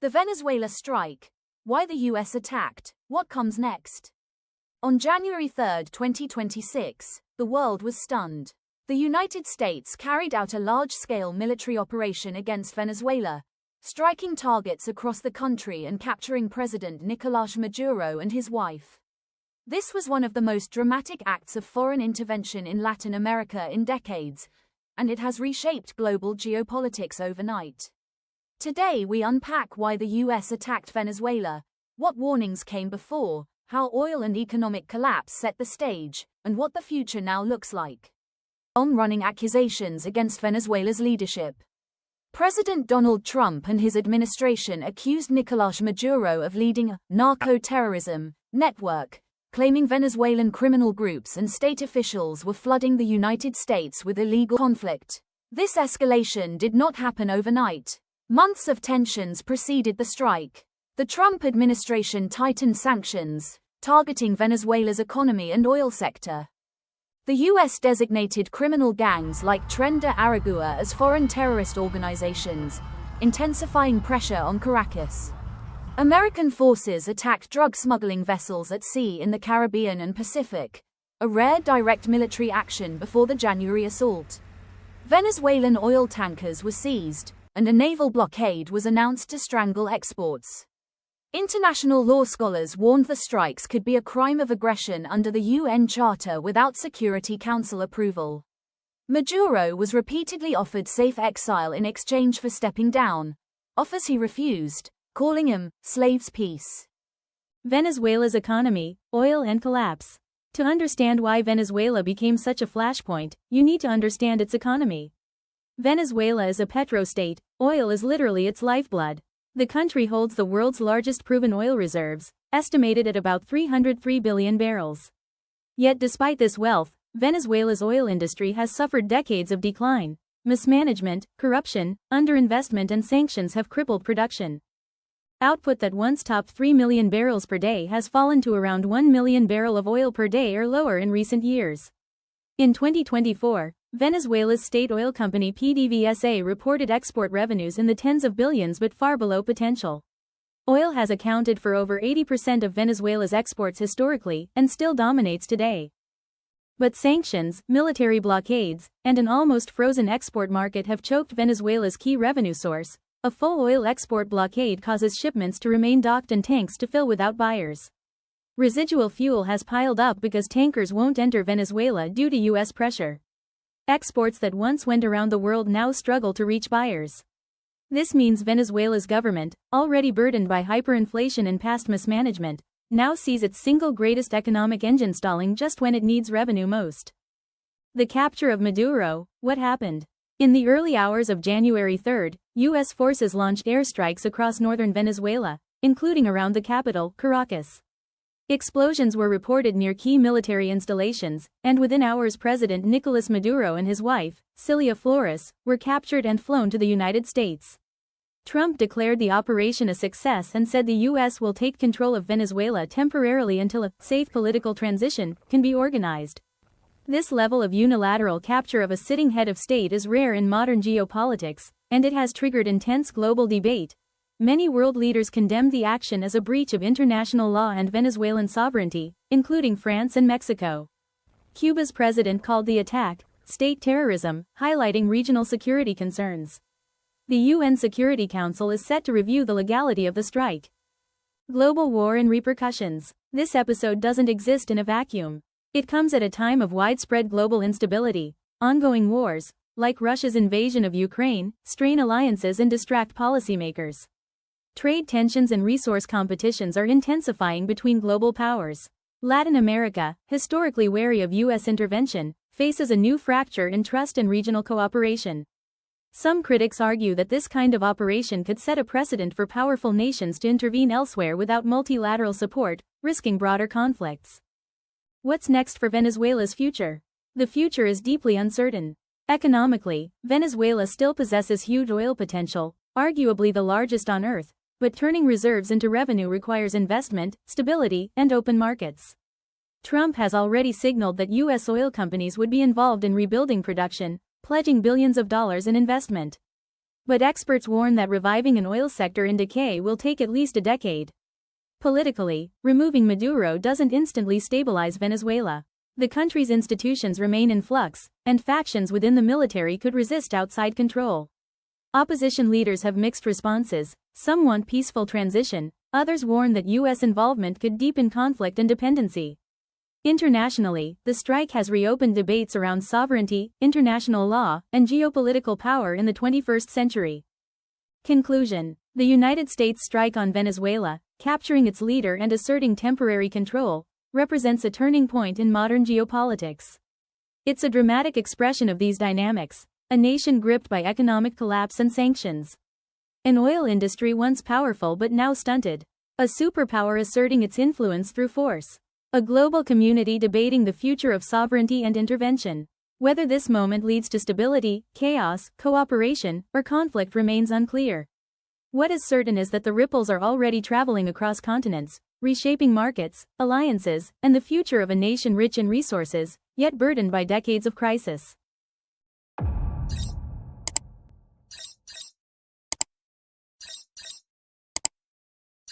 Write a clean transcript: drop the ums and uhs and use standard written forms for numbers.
The Venezuela strike. Why the US attacked. What comes next? On January 3, 2026, the world was stunned. The United States carried out a large-scale military operation against Venezuela, striking targets across the country and capturing President Nicolás Maduro and his wife. This was one of the most dramatic acts of foreign intervention in Latin America in decades, and it has reshaped global geopolitics overnight. Today we unpack why the US attacked Venezuela, what warnings came before, how oil and economic collapse set the stage, and what the future now looks like. Running accusations against Venezuela's leadership. President Donald Trump and his administration accused Nicolás Maduro of leading a narco-terrorism network, claiming Venezuelan criminal groups and state officials were flooding the United States with illegal conflict. This escalation did not happen overnight. Months of tensions preceded the strike. The Trump administration tightened sanctions, targeting Venezuela's economy and oil sector. The U.S. designated criminal gangs like Tren de Aragua as foreign terrorist organizations, intensifying pressure on Caracas. American forces attacked drug smuggling vessels at sea in the Caribbean and Pacific, a rare direct military action before the January assault. Venezuelan oil tankers were seized, and a naval blockade was announced to strangle exports. International law scholars warned the strikes could be a crime of aggression under the UN Charter without Security Council approval. Maduro was repeatedly offered safe exile in exchange for stepping down, offers he refused, calling him slave's peace. Venezuela's economy, oil and collapse. To understand why Venezuela became such a flashpoint, you need to understand its economy. Venezuela is a petrostate. Oil is literally its lifeblood. The country holds the world's largest proven oil reserves, estimated at about 303 billion barrels. Yet despite this wealth, Venezuela's oil industry has suffered decades of decline. Mismanagement, corruption, underinvestment and sanctions have crippled production. Output that once topped 3 million barrels per day has fallen to around 1 million barrel of oil per day or lower in recent years. In 2024, Venezuela's state oil company PDVSA reported export revenues in the tens of billions but far below potential. Oil has accounted for over 80% of Venezuela's exports historically and still dominates today. But sanctions, military blockades, and an almost frozen export market have choked Venezuela's key revenue source. A full oil export blockade causes shipments to remain docked and tanks to fill without buyers. Residual fuel has piled up because tankers won't enter Venezuela due to U.S. pressure. Exports that once went around the world now struggle to reach buyers. This means Venezuela's government, already burdened by hyperinflation and past mismanagement, now sees its single greatest economic engine stalling just when it needs revenue most. The capture of Maduro. What happened? In the early hours of January 3, U.S. forces launched airstrikes across northern Venezuela, including around the capital, Caracas. Explosions were reported near key military installations, and within hours President Nicolás Maduro and his wife, Cilia Flores, were captured and flown to the United States. Trump declared the operation a success and said the U.S. will take control of Venezuela temporarily until a safe political transition can be organized. This level of unilateral capture of a sitting head of state is rare in modern geopolitics, and it has triggered intense global debate. Many world leaders condemned the action as a breach of international law and Venezuelan sovereignty, including France and Mexico. Cuba's president called the attack state terrorism, highlighting regional security concerns. The UN Security Council is set to review the legality of the strike. Global war and repercussions. This episode doesn't exist in a vacuum. It comes at a time of widespread global instability. Ongoing wars, like Russia's invasion of Ukraine, strain alliances and distract policymakers. Trade tensions and resource competitions are intensifying between global powers. Latin America, historically wary of U.S. intervention, faces a new fracture in trust and regional cooperation. Some critics argue that this kind of operation could set a precedent for powerful nations to intervene elsewhere without multilateral support, risking broader conflicts. What's next for Venezuela's future? The future is deeply uncertain. Economically, Venezuela still possesses huge oil potential, arguably the largest on Earth, but turning reserves into revenue requires investment, stability, and open markets. Trump has already signaled that U.S. oil companies would be involved in rebuilding production, pledging billions of dollars in investment. But experts warn that reviving an oil sector in decay will take at least a decade. Politically, removing Maduro doesn't instantly stabilize Venezuela. The country's institutions remain in flux, and factions within the military could resist outside control. Opposition leaders have mixed responses. Some want peaceful transition, others warn that U.S. involvement could deepen conflict and dependency. Internationally, the strike has reopened debates around sovereignty, international law, and geopolitical power in the 21st century. Conclusion: the United States' strike on Venezuela, capturing its leader and asserting temporary control, represents a turning point in modern geopolitics. It's a dramatic expression of these dynamics, a nation gripped by economic collapse and sanctions. An oil industry once powerful but now stunted. A superpower asserting its influence through force. A global community debating the future of sovereignty and intervention. Whether this moment leads to stability, chaos, cooperation, or conflict remains unclear. What is certain is that the ripples are already traveling across continents, reshaping markets, alliances, and the future of a nation rich in resources, yet burdened by decades of crisis.